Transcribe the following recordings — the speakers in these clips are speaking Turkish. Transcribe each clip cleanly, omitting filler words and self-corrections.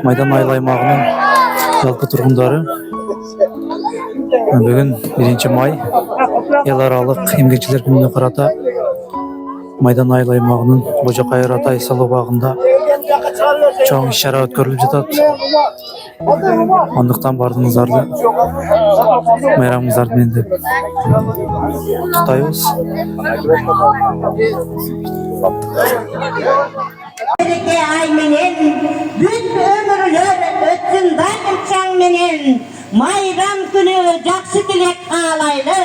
Майдан айыл аймағының жалпы тұрғындары бүгін 1 май ел аралық еңбекшілер күніне қарата Майдан айыл аймағының Қожақайыр ата Айсалы бағында чоң іс-шара өткөрүлүп жатат. Ондықтан бардыңыздарды майрамыңыздарды менен деп құттықтайбыз. Ay menen, bütün ömürler ötsün barçaң menen. Mayram günü жақсы tilek qalaylı.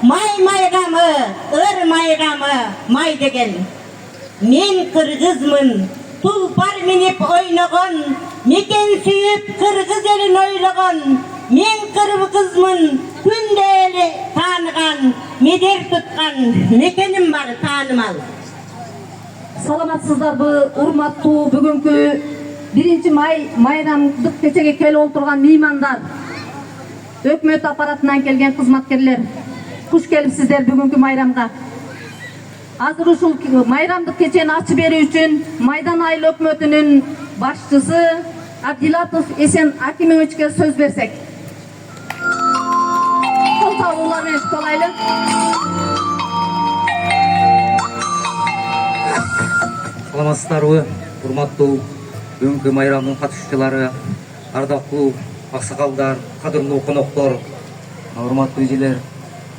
May mayramı, mayramı, may degen. Men Kırgızmın, tulpar minip oynagan, meken suyup Kırgız elin oylagan. Men Kırgızmın, күндө эле таныган, медер туткан, мекеним бар таанымал. Саламатсыздарбы, урматтуу бүгүнкү 1 май майрамдык кечеге келип отурган меймандар, өкмөт аппаратынан келген кызматкерлер, куш келипсиздер бүгүнкү майрамга. Азыр ушул майрамдык кечени ачып берүү үчүн Майдан айыл өкмөтүнүн башчысы Абдилатов Эсен Акимовичке сөз берсек. Кол табуулар менен кутталайлы. Саламатсыздарбы, урматтуу бүгүнкү майрамдын катышуучулары, ардактуу аксакалдар, кадырлуу коноктор, урматтуу эжелер,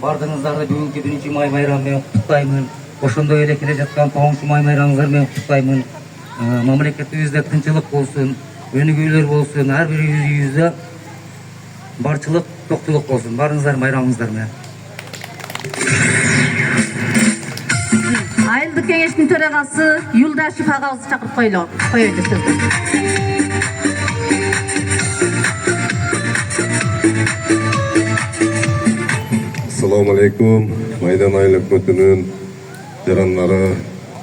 бардыгыңыздарды бүгүнкү 1 май майрамы менен куттуктаймын. Ошондой эле келе жаткан 9 май майрамыңыздар менен куттуктаймын. Мамлекетибизде тынчылык болсун, өнүгүүлөр болсун, ар бир үйүбүздө барчылык, токтулук болсун. Барыңыздар майрамыңыздар менен. Айылдык кеңештин төрагасы Юлдашев агабызды чакырып коелу. Коелу сөздү. Assalamu alaikum. Майдан айыл өкмөтүнүн жарандары,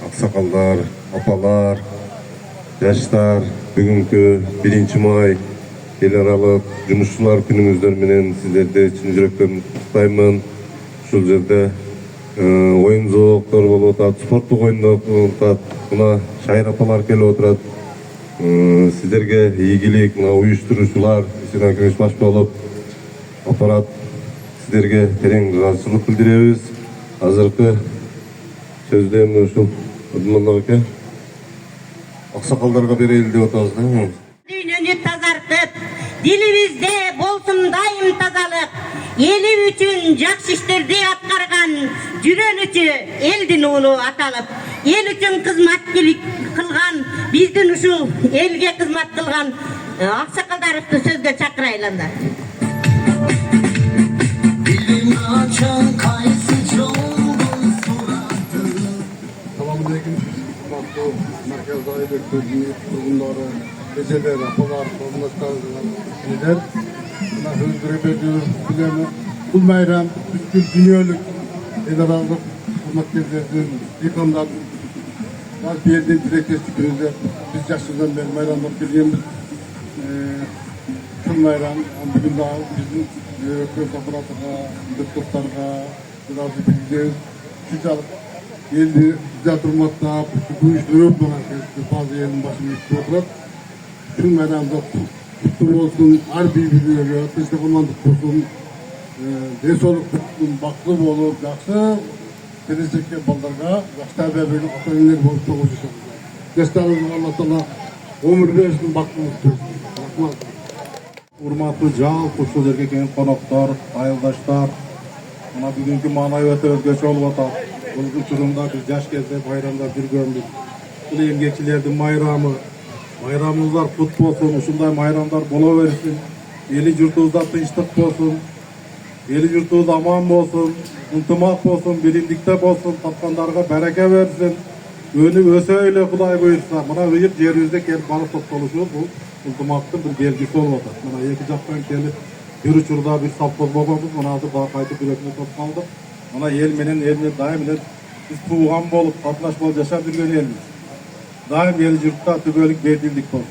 аксакалдар, апалар, жаштар, бүгүнкү 1 май эл аралык жумушчулар күнүңүздөр менен сиздерди чын жүрөктөн куттуктаймын. Ушул жерде oyun zoğuklar bolуп атат, спорттук оюндар болуп атат. Мына шайыр апалар келип отурат. Сиздерге ийгилик, мына уюштуруучулар, Исенакимович баш болуп аппарат сиздерге терең ыраазычылык билдиребиз. Азыркы сөздү эми ушул Абдулла аке аксакалдарга берели деп атабыз. Дүйнөнү тазартып, дилибизде болсун дайым тазалык. Ели үчүн жакшы иштерди аткарган жүрөнүчү элдин уулу аталып, эл үчүн кызмат кылган, биздин ушул элге кызмат кылган аксакалдаровду сөзгө чакырайландар. Assalamu alaikum. Merkez Ayı Döktürü'nün kurumları, geceler, apalar, korunaşlar, bu bayram bütün dünyalık el aralık hizmetlerden yıkandan bir yerden dilekleştik önce biz yaşlıdan beri bayramdan bildiğimiz tüm bayram bugün daha bizim köy aparatına, doktorlarına biraz bilgiyiz. Şucalık geldi güzel durmakta bu işleri yok bana bazı yerin başını istiyorlar. Tüm bayramda kutlu olsun, her birbirine destek olmandık olsun, desoluk olsun, baklı olup, yakşı, gelecekte ballarga, yaşlar bebeğinin atanınlar olup çok uçuşu. Yaşlarımızın Allah'tan ömür versin, baklı olsun. Urmatlı jal, kuşlularga kelgan konoklar, ayıldaşlar, mana bugünkü manay öte özgöçe olup atar. Бұл ұшырымда біз жаш кезде байрамда жүргенбіз. Бұл емгекшілердің майрамымыздар құт болсын, ұшындай майрамдар бола берсін. Елі жұртымызда тыныштық болсын, елі жұртымыз аман болсын, ынтымақ болсын, білімдікте болсын, тапқандарға бәреке берсін. Өніп өсе өйле Құдай бұйырса, мына үйіп жерімізде келіп балық топталышы бұл ынтымақтың бір белгісі болып отыр. Мына екі жақтан келіп бір ұшырда бір саппоз болғанбыз, мына daha қайтып білекіне топ Ona el menen daim biz tuğan bolup, katlaşmalı yaşar жүрген elmiz. Daim el yurtta tübölük bedildik bolsun.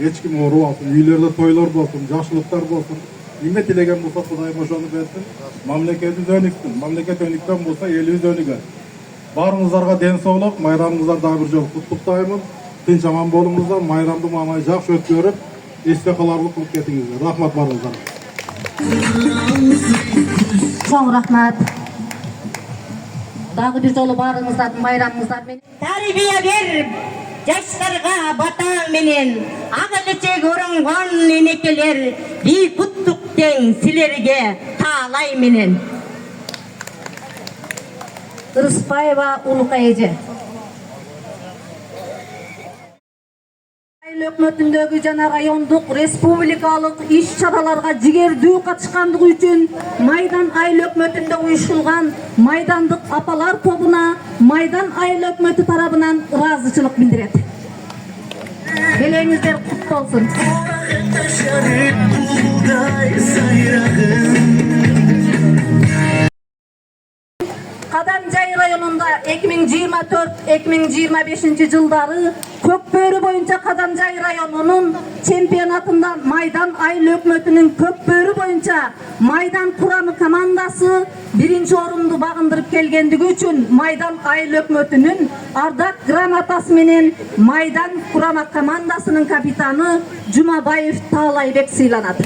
Hiç kim oru olsun, üylerde toylar bolsun, yaşlılıklar bolsun. Nimet ilegen bolsa Kudayım oşonu versin. Mamleketimiz önüksün. Mamleket önükten bolsa elimiz önüger. Barыңыздарга den soğluk, mayramыңızдар daha bir жолу куттуктаймын. Tinch aman bolуңуздар, mayramды mamay жақсы өткөрүп, esте kalarlık kılıp ketiniz. Rahmat barınızlar. Çoğun rahmat. Dağı bir jolu barыңızдар, bayramыңыздар менен. Tarbiya ber жаштарга батаң менен ак элечек оронгон энекелер бий куттук тең силерге таалай менен. Ырыспаева Улукай эже. Айыл өкмөтүндөгү жана райондук республикалык иш-чараларга жигердүү катышкандыгы үчүн Майдан айыл өкмөтүндө уюшулган майдандык апалар тобуна Майдан айыл өкмөтү тарабынан ыраазычылык билдирет. Келеңиздер кут болсун. Кадамжай районунда 2024-2025 жылдары Көкбөрү боюнча Кадамжай районунун чемпионатында Майдан айыл өкмөтүнүн Көкбөрү боюнча Майдан курамы командасы биринчи орунду багындырып келгендиги үчүн Майдан айыл өкмөтүнүн ардак грамотасы менен Майдан курама командасынын капитаны Жумабаев Таалайбек сыйланат.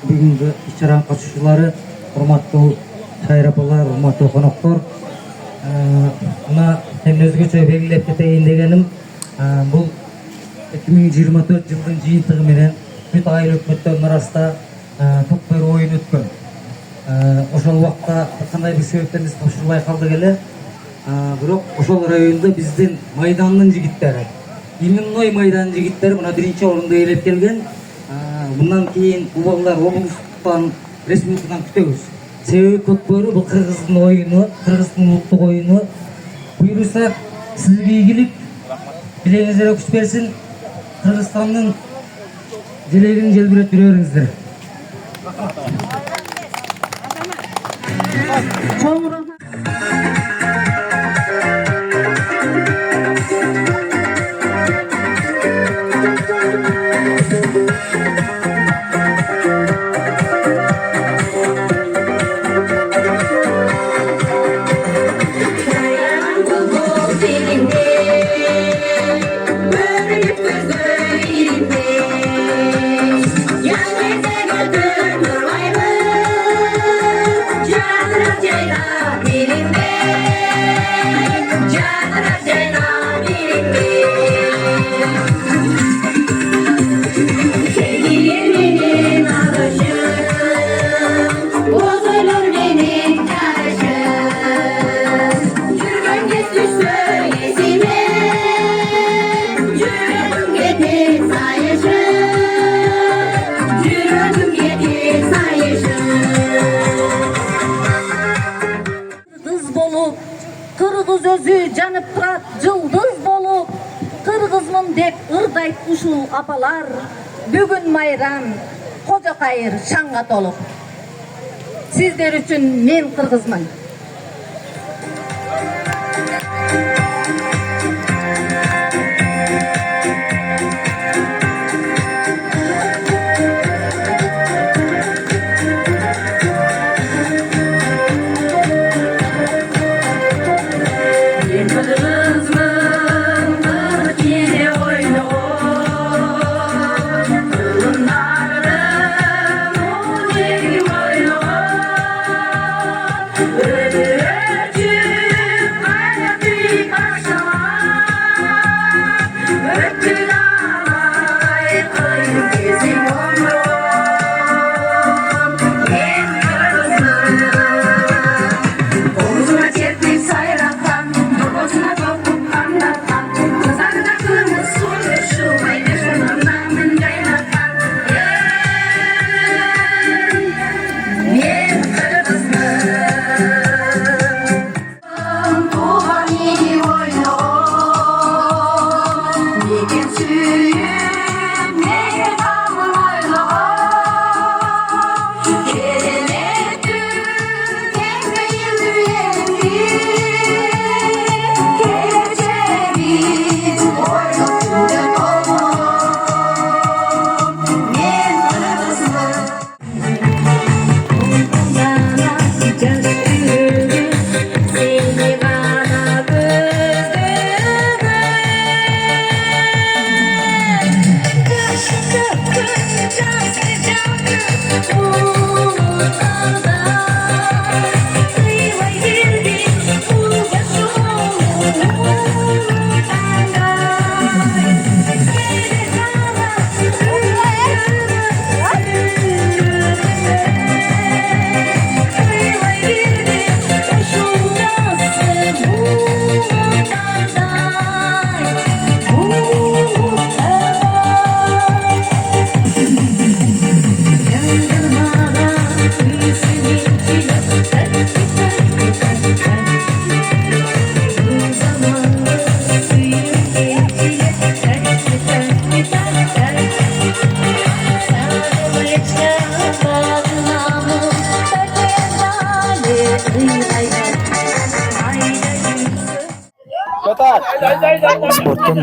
Бүгүнкү иш-чара катышуучулары, урматтуу кайрапалар, урматтуу коноктор, мына мен өзгөчө белгилеп кетейин дегеним, бул 2024 жылдын жыйынтыгы менен бүт айыл өкмөттөрдүн арасында Көкбөрү оюн өткөн. Ошол убакта кандай бир себептен биз тапшырбай калдык эле. Бирок ошол районда биздин Майдандын жигиттери, именной Майдан жигиттери мына биринчи орунду ээлеп келген. Bundan keyin bu ballar облустан, республикадан күтөбүз. Себеби Көкбөрү бул Кыргыздын оюну, Кыргыздын улуттук оюну. Буйруса сизге ийгилик, билегиңизге күч берсин, Кыргызстандын желегин желбиретип жүрөңүздөр. Çoğun rahmat. Kırgız özü janıp turat жылдыз болуп, Kırgızмын деп ырдайт ушул апалар. Бүгүн майрам, кожо кайыр шаңга толуп. Сиздер үчүн мен кыргызмын. Just Спорттун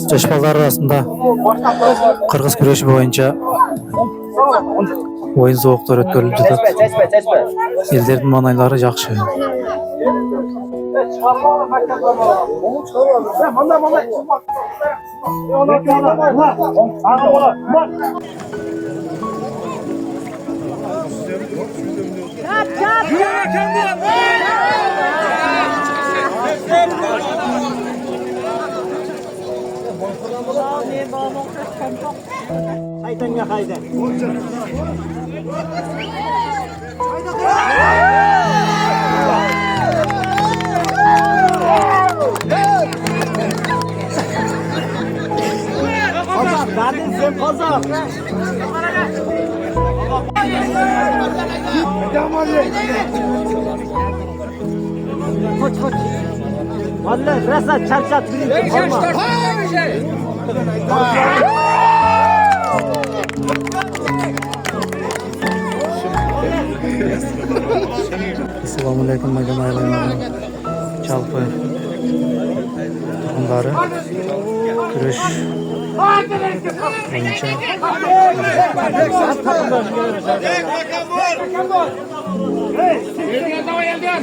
жаш балдар арасында кыргыз күрөшү боюнча оюн зооктор өткөрүлүп жатат. Элдердин маанайлары жакшы. Assalamu alaikum Maydan aylığının çalpı takımları kürüş boyunca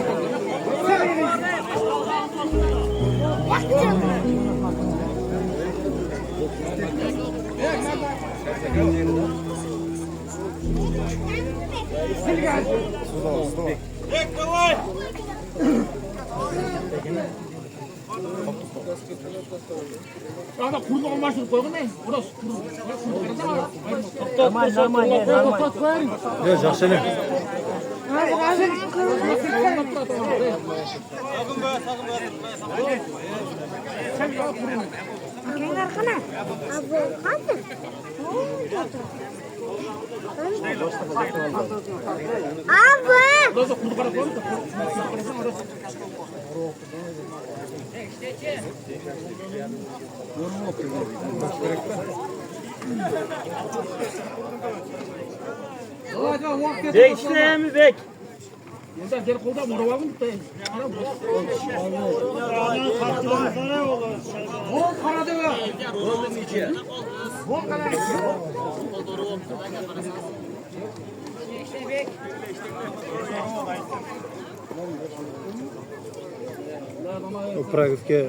Pragovga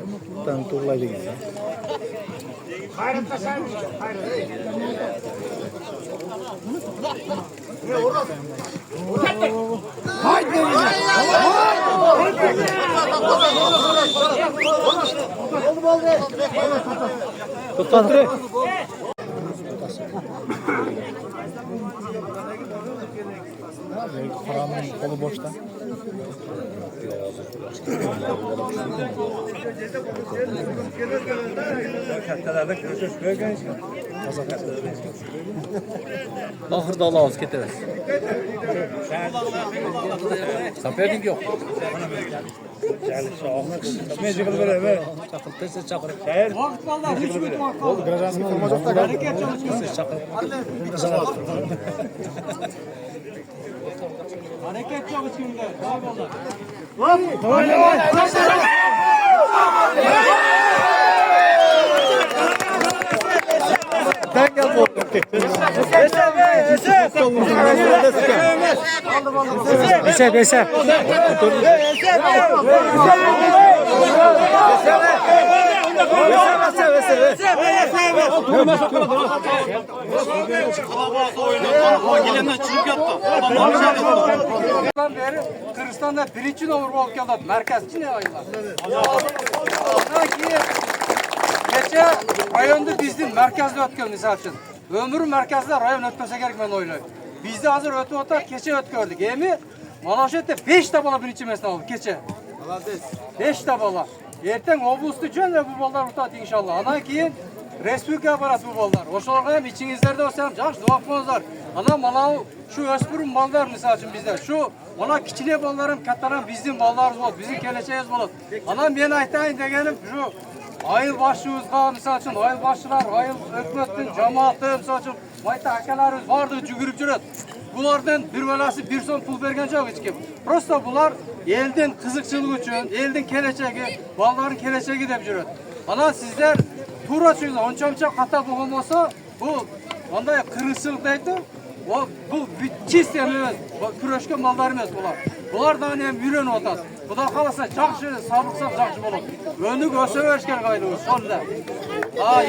tan to'g'rilaydi ekan. To'xtatdi. Qaramning qo'li boshda. Kattalarda kurashish ko'rgan ekan. Oxirida olamiz ketamiz. Saperding yo'q. Men jig'ilib beraman. Chaqirtirsa chaqirib. Vaqt qoldi. Bo'ldi, gражданский forma yo'qda. Harakat qilishni chaqirib. Harakat yo'q hech kimda. Hop, Kırgızstan'da birinci numara bo'lib keldi. Markazchi ne aylar. Kecha rayonda bizning markazda o'tgan misol uchun. Ömür markazda rayon o'tmasa kerak men o'ylayman. Bizda hozir o'tib o'tar, kecha o'tkirdik. Endi mana shu yerda 5 ta bola birinchi emasdan oldi kecha. 5 ta bola. Ertang oblastda uchun bu bolalar o'tadi inshaalloh. Ana keyin respublika boradi bu bolalar. O'shalarga ham ichingizlarda bo'lsa ham yaxshi duo qilinglar. Mana şu o'spirim bolalar misol uchun bizda shu mana kichkina bolalar ham kattalar ham bizning bolalarimiz bo'ladi, bizning kelajagimiz bo'ladi. Ana men aytayin deganim shu ayıl başımızga misal için ayıl başçılar, ayıl hükümetin, cemaati misal için mayta akalarımız vardı, cügürüp jüröt. bulardan bir velası bir son pul bergen yok hiç kim. Prosto bular elden kızıkçılık için, elden keleceği, balların keleceği dep жүрөт. Ana sizler tuğra suyla onça kata boğum olsa bu onday kırışçılık deydi. O bu çist emez, küreşken mallar emez bular. Bulardan hem yürüyen otaz. Bu da kalasa жақсы, sabıksak жақсы olur. Önlük öse verişken gayrı sonunda.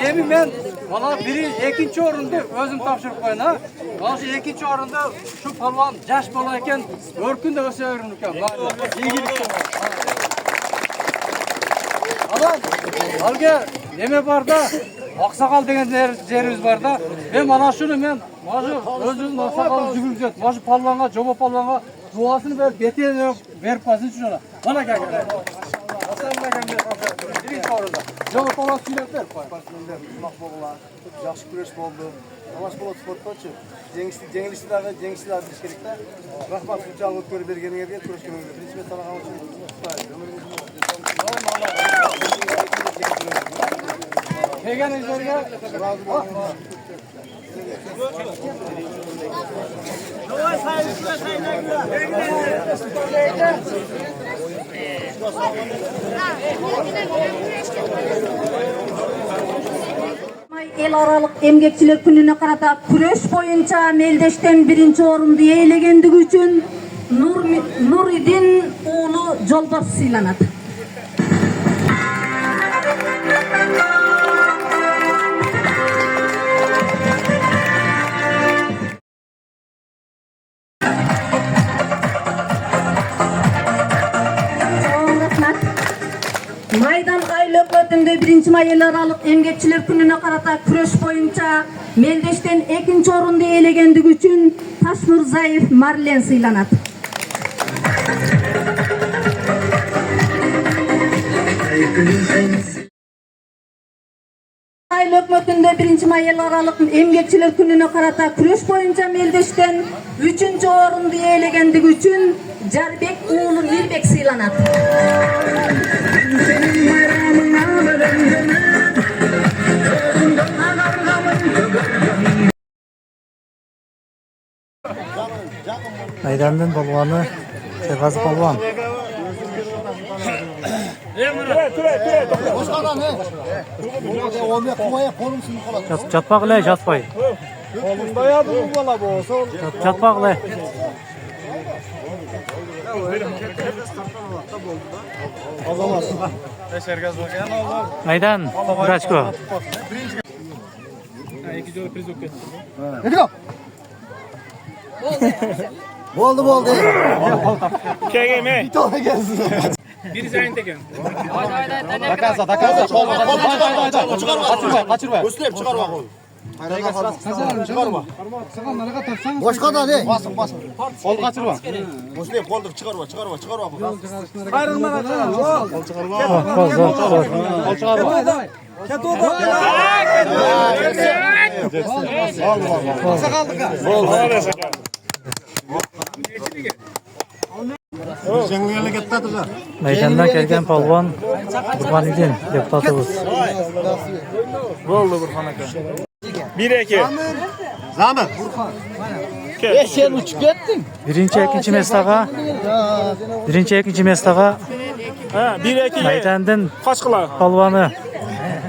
Yemin ben valla biri ikinci orunda özüm tapşırıp koyun ha. Valla ikinci orunda şu palvan jaş bolayken örkün de öse verirken. İyilik. Alge neme var da Aksakal degen жерimiz бар да. Мен mana şunu men özümün aksakalını жүгіріп жүреді. Машу палванға, жоба палванға дуасын беріп, бетіне беріп қойсын үшін ona. Mana gel. Aslanlar gelmeye kalkıyor. Birinci orada. Жоба палван süйлеп беріп қой. Жақсы күрес болды. Талаш болады спортта. Жеңілістегі жеңістерді біліш керек та. Рахмат шыншалық өткөріп бергеніңізге, күрескеніңізге. Бірінші мен санаған үшін Pegen üzerine разы болыңыздар. El aralık emgekçiler gününe karata küreş boyunca Meldeş'ten birinci orundu eğlegendik üçün Nuridin oğlu Jolbos sıylanat. Maydan Kaylı Ökmetinde 1. May el aralık emgekçiler gününe karata küreş boyunca Meldeş'ten 2. orundu eğlegendik üçün Taşmur Zayıf Marlen sıylanat. Kaylı Ökmetinde 1. May el aralık emgekçiler gününe karata küreş boyunca Meldeş'ten 3. orundu eğlegendik üçün Carbek oğlu Mirbek sıylanat. Aydan'ın balvanı Sergazı balvan. Жатпақ іле, жатпай. Жатпақ іле. Aydan, bir açko. Болды. KGM. Biri sayın tekem. kaçırma. Өсілеп шығарма қой. Шығарма. Boşқа да не? Басың. Ol kaçırma. Өсілеп қолды шығарма. Ayrılma kaçırma. Ol çıkarma. Meydandan kelgen palvan Burhanidin deputatımız. Болды Burhan aka. 1-2. Zamir. Sen uçup kettin. Birinci, ikinci mesdağa Ha, 1-2. Meydandan Kaç kıla? palvanı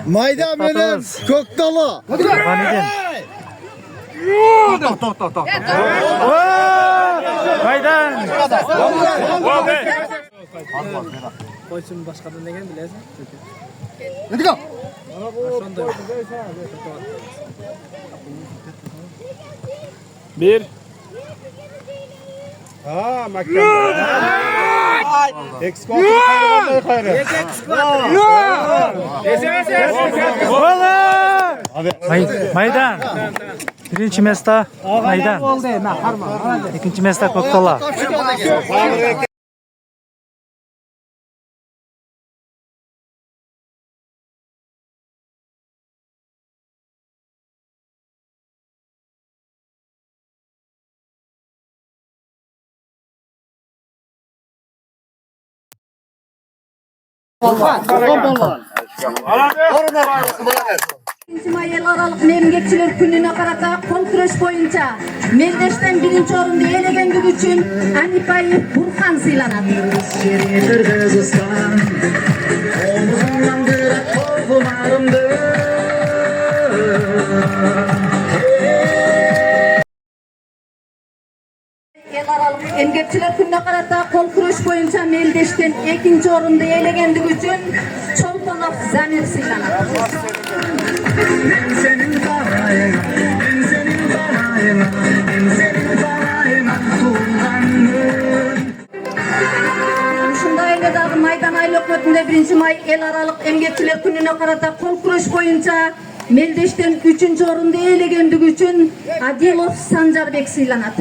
Mayda menen Kökdala. Burhanidin. Meydan. Hadi go. Bir. Maydan. Birinci mesda Maydan. İkinci mesda Koktala. May el aralık memlekçiler gününe karata kol güreş boyunca Meldeş'ten birinci orundu elegenlik için Anipay Burhan sıylanat. El aralık emgekçiler gününe karata kol güreş boyunca Meldeş'ten ikinci orundu elegenlik için Çolpanov Zamir sıylanat. Ушундай эле дагы Майдан айыл өкмөтүндө 1-май эл аралык эмгекчилер күнүнө карата кол күрөш боюнча Мелдештен 3-орунду ээлегендиги үчүн Адилов Санжарбек сыйланат.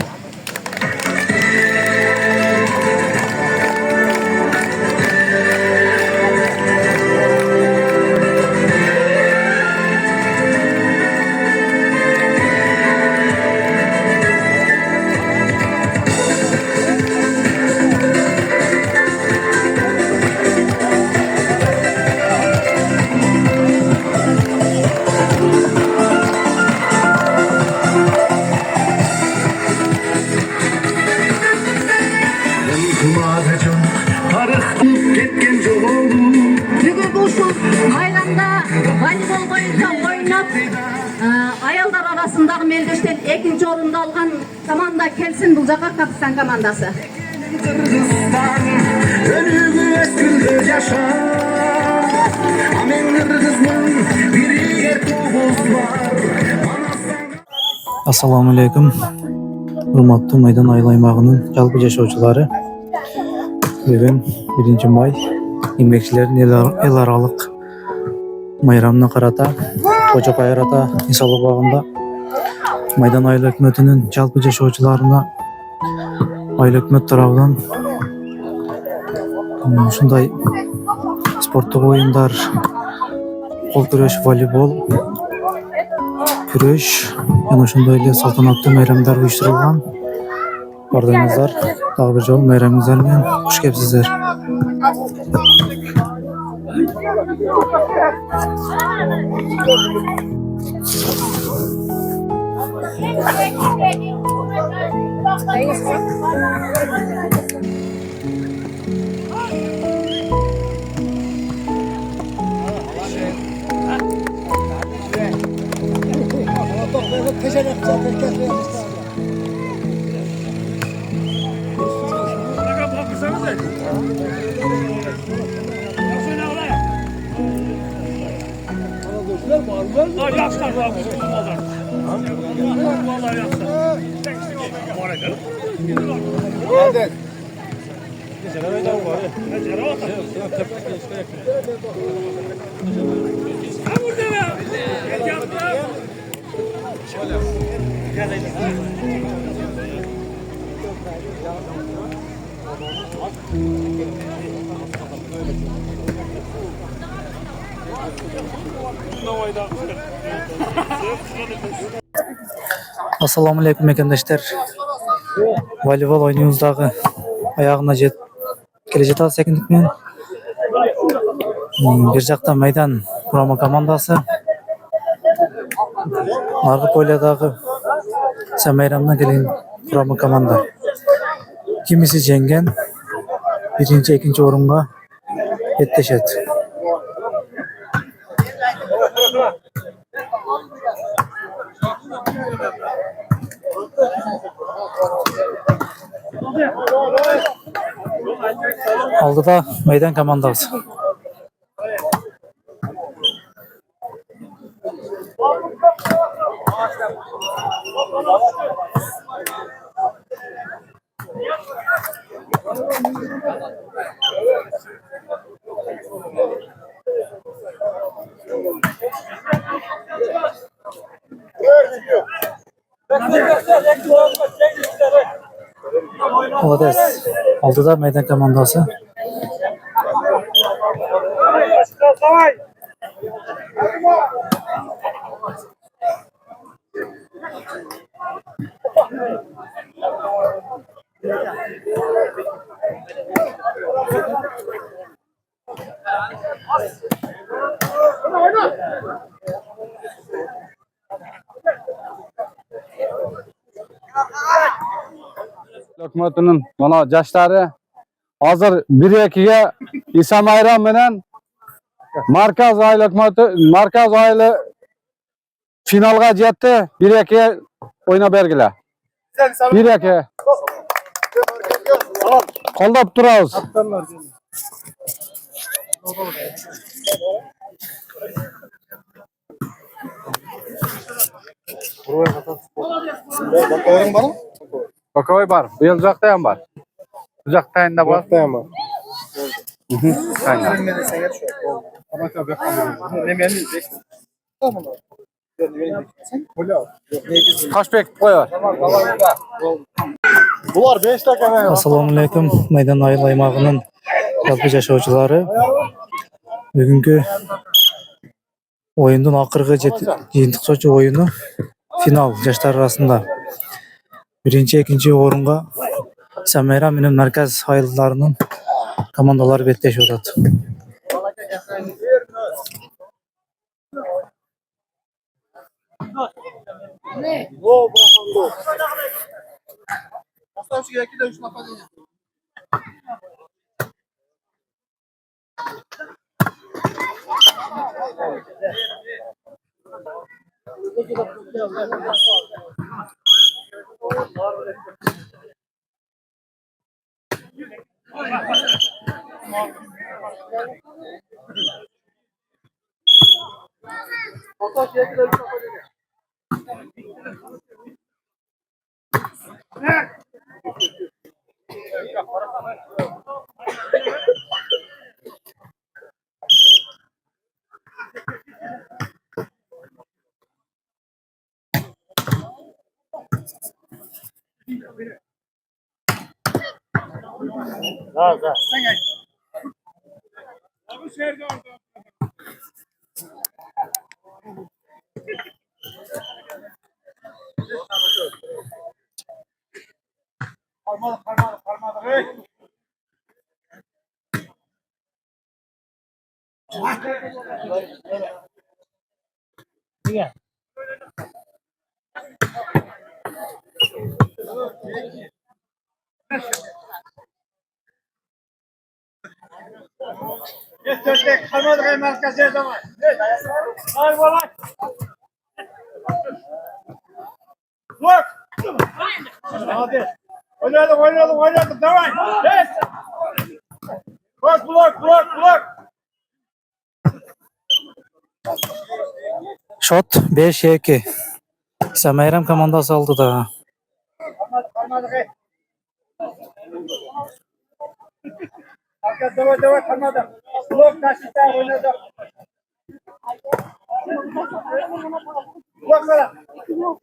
Бүгүnkү ушул майланда волейбол боюнча ойноп аялдар арасындагы Мелдештен 2-орунду алган команда келсин бул жака Кыргызстан командасы. Assalamu alaikum. Урматтуу Майдан айыл аймагынын жалпы жашоочулары. Бүгүн 1-май эмгекчилердин эл аралык майрамына карата Кожо Кайыр ата Исалуу багында Майдан айыл өкмөтүнүн жалпы жашоочуларына айыл өкмөт тарабынан ушундай спорттук оюндар, кол күрөш, волейбол, күрөш жана ошондой эле салтанаттуу майрамдар уюштурулган. Бардыгыңыздар дагы бир жолу майрамыңыздар менен куш келипсиздер. Assalamu alaikum mekendештер. Волейбол ойнуубуз дагы аягына келе жатат секиндик менен. Бир жакта Майдан курама командасы, аркы полядагы майрамына келген курама команда. Кимиси жеңген, 1-2 орунга еттешет. Aldıda Майдан командасы. Молодец. Aldıda Майдан командасы. hökümetinin mana jaşları hazır 1-2'ge İsa Mayram menen Markaz aile hökümeti Markaz aile finalga jetdi. 1-2 oyna bergile. 1-2. Qoldap turabız. Bakıyorum bana. Bakoy var. Bu yıl Uzaktayam var. Uzaktayın da var. Baktayım mı? Aynen. Kaçbek koyar. Bular 5 dakika. Assalamu alaykum. Maydan Ayıl aymağının жалпы жашоочулары. Бүгүнкү oyundun akırgı жыйынтыктоочу oyunu final жаштар арасында. Birinci, ikinci orunga Samera менен Merkez Ayıllarının komandalары беттешип атат. Oynadım. Давай. Blok. Shot 5-2. Sameyram komandası aldı da. Давай, команда. Блок taşıta oynadı. Blok sana. Blok.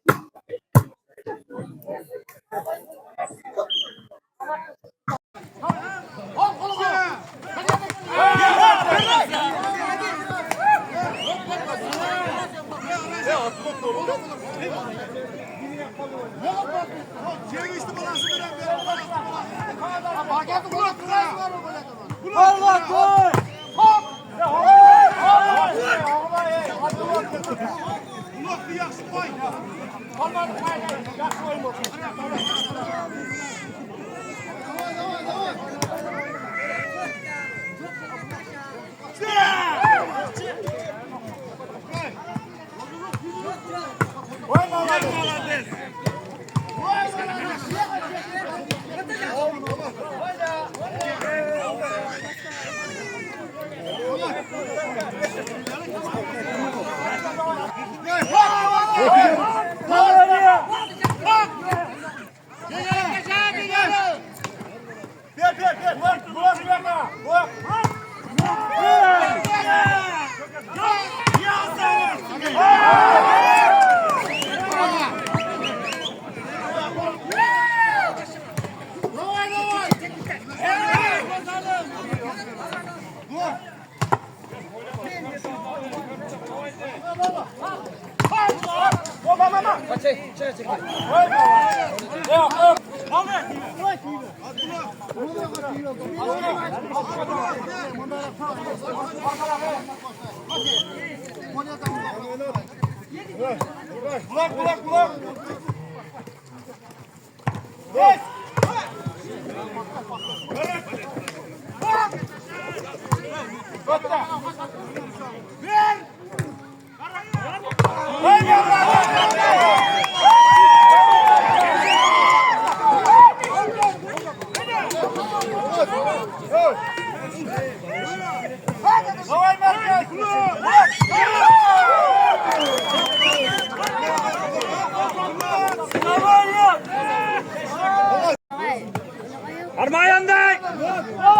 Armayanday.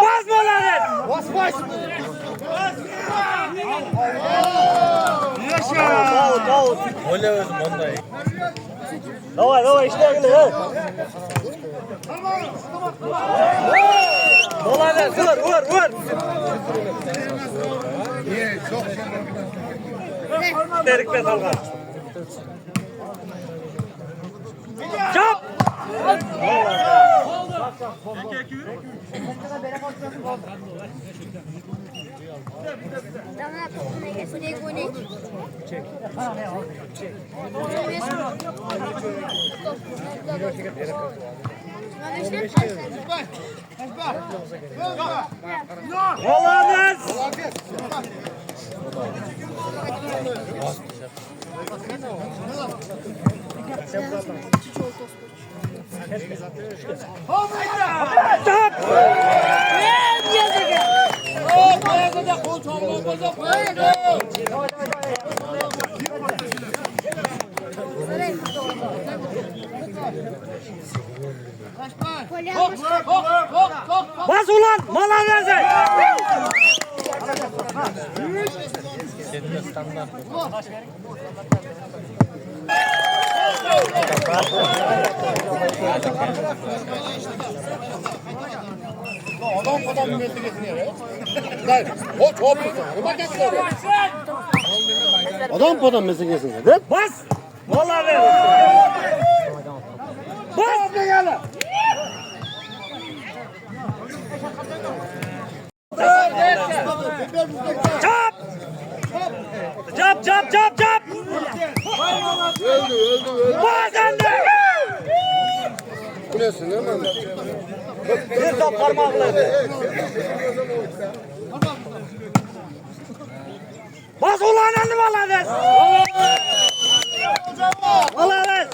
Bas bolalar. Давай, işler. Bolalar, vur. Terikle dalga. Çap. Olamaz. Bas ulan, mala versin. Adam podam meselesine değil mi? Bas, mala ver. Bas. Çap. Bas anne. Kulesin değil mi? Bir top parmakla. Bas ulan anne mala ver. Mala ver.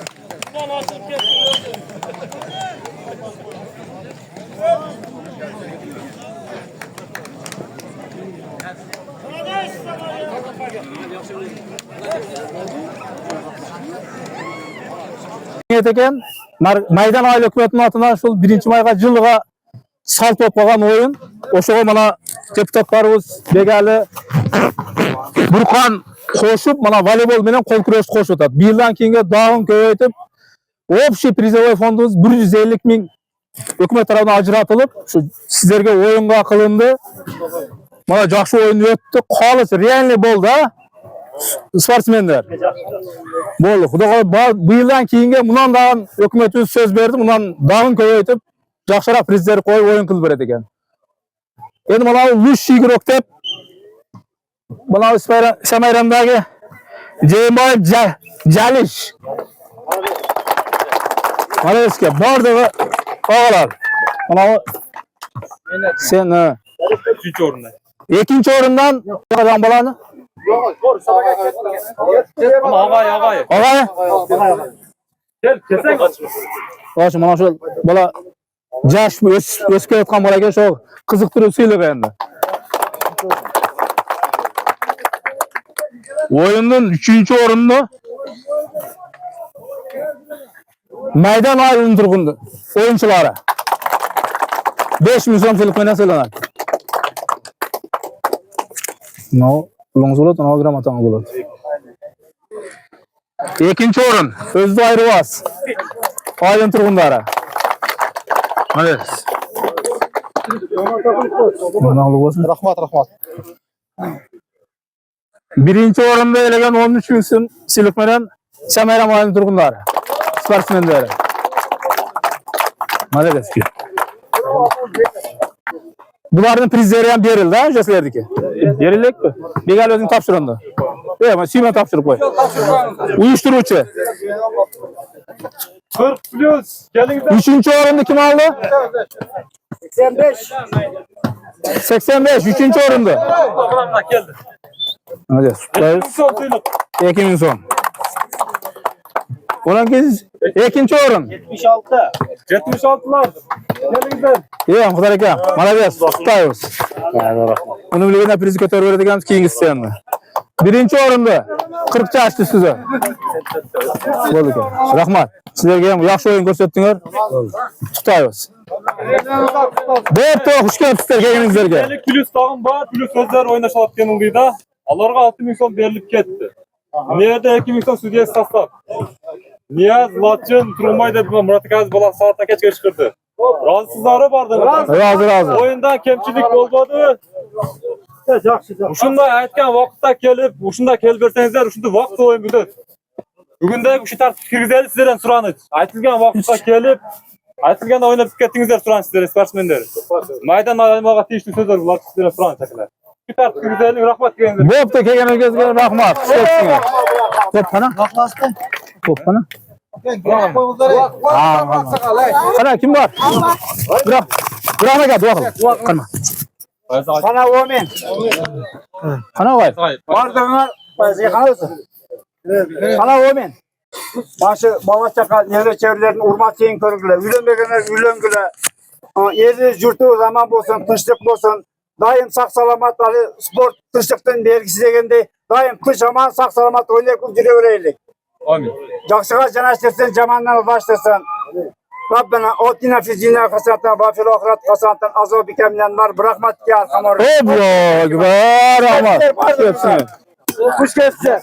Eken Maydan aile hükümetinin atından şul 1. mayga жылга sal topлаган oyun. Oşoğa mana депутаттарыбыз Бегали Burkan koşup mana voleybol menen kol күрөш koşup atат. Bir yıldan keyinge dağın köpeytip общий призовой фондубуз 150 000 hükümet tarafından ajratılıp şu sizlerge oyunga kılındı. Mana жақсы oyun öttü. Kalыс реальный болду ha. Sportsmenler. Boldu. Xudoga bu yıldan keyinge mundan dağın hükümetimiz söz berdi. Mundan dağın köpeytip жақсыраак призler koyup oyun kılıp berет eken. Endi mana лучший игрок деп mana Samayramdagi Jeyimboyev Jalish. Malaeske bardығы ağalar. Mana sen 3. orunda. 2. orundan adam balаны? Ama ağay. Ağay? Gel, kesen kaçma. Kaçma, mana şu bala jaş ösüp keletken balaga şu kızıktırıp sıylık endi. Oyunun 3. orununu Maydan aylının turgundu. Oyunculara. 5 milyon so'mlik menen saylanar. No, long so'lat, no gramatan bo'lat. 2. orun Özlü Ayrıbas. Aylın turgundары. Hadi. Rahmat. 1. orunda elegen 13 bin so'mlik menen Samayram aylın turgundары. Sportsmenleri. Malades ki. Bularning prizlari ham berildi, ha, o'shalardiki. Berildik-ku. Begal o'zing topshirindi. Men Siyman topshirib qo'y. Uyushtiruvchi. 40+. Keling. 3. o'rinni kim oldi? 85 3. orunda. Adamlar geldi. Hadi tutayız. Son tüylük. 2000 son. 12 ikinci orun. 76'lar. Gelinizler. İyi, kadar ekan. Молодец, tutayız. Bunu bilgene prizi kötör verdiğimiz keyingi isteyenler. Birinci orunda 40 yaşlı size. Oldu ekan. Rahmat. Sizlerge ham yaxshi o'yin ko'rsatdinglar. Tutayız. Bo'pti, xush kelibsizlar kelganingizlarga. 50 plus tağım var. Plus sözler oynaşalatken ılıydı. Alarga 6000 son berilip ketdi. Nerede 2000 son sudya sastav. Niyaz, Laçın, Turmay dedi. Murat Gazi bolan saatdan keç çıkırdı. Razısızları vardı. Razı. Oyundan kemçilik olmadı. Uşunda aytgan vaqtda kelip, uşunda kelip bersengizler, uşunda vaqt oyun bildi. Bugündeki uşu tartib kirgizeli sizlerden suranı. Aytılgan vaqtda kelip, aytılgan oynab kettingizler suranı sizler sportsmenler. Maydan aymaga tiyişli sözler bular sizlerden suranı çekiler. Şu tartib kirgizeli rahmat degengizler. Bo'pti, kelganingizga rahmat. Xush kelibsizlar. Bo'p qana? Bo'p qana? Qana kim bor? Biroq aka duo qil. Qilma. Sana omen. Qana voy. Bardığına Sana omen. Başı baba çakal nevre çevrelerinin urmat şeyin körüngüle. Ülenmegenler ülengüle. Yeri jurtu zaman bolsun, tınçlık bolsun. Daim sak salamat sport tınçlıktın belgisi degende daim kış aman sak salamat oynayıp jüre vereylik. Amin. Jakşıga janaştırsın, jamandan başlasın. Rabbena otina fi dünya hasenatan ve fil ahiret hasenatan azab bikemlen var bırakmat ki arkamor. Rahmat. Kuş kessin.